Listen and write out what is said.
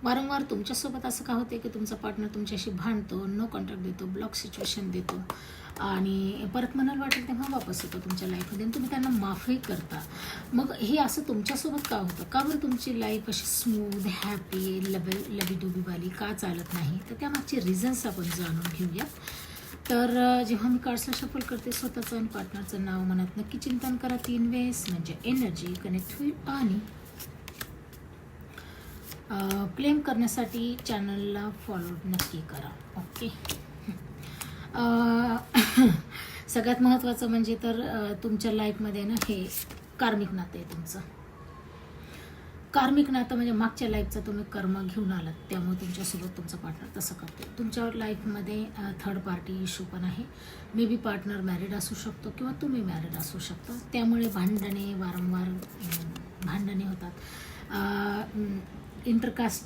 वारंवार तुमच्यासोबत असं का होते की तुमचा पार्टनर तुमच्याशी भांडतो, नो कॉन्टॅक्ट देतो, ब्लॉक सिच्युएशन देतो आणि परत मनाला वाटेल तेव्हा वापस येतो तुमच्या लाईफमध्ये आणि तुम्ही त्यांना माफही करता. मग हे असं तुमच्यासोबत का होतं? का बरं तुमची लाईफ अशी स्मूथ, हॅपी, लवी डुबीवाली का चालत नाही? तर त्यामागचे रिझन्स आपण जाणून घेऊया. तर जेव्हा मी कार्ड्सला शफल करते, स्वतःचं आणि पार्टनरचं नाव मनात नक्की चिंतन करा 3 वेळेस, म्हणजे एनर्जी कनेक्ट होईल. आणि क्लेम करण्यासाठी चॅनलला फॉलो नक्की करा. ओके. सगळ्यात महत्त्वाचं म्हणजे तर तुमच्या लाईफमध्ये ना हे कार्मिक नातं आहे तुमचं. कार्मिक नातं म्हणजे मागच्या लाईफचा तुम्ही कर्म घेऊन आलात, त्यामुळे तुमच्यासोबत तुमचा पार्टनर तसं करतो. तुमच्या लाईफमध्ये थर्ड पार्टी इश्यू पण आहे. मे बी पार्टनर मॅरिड असू शकतो किंवा तुम्ही मॅरिड असू शकता. त्यामुळे भांडणे वारंवार भांडणे होतात. इंटरकास्ट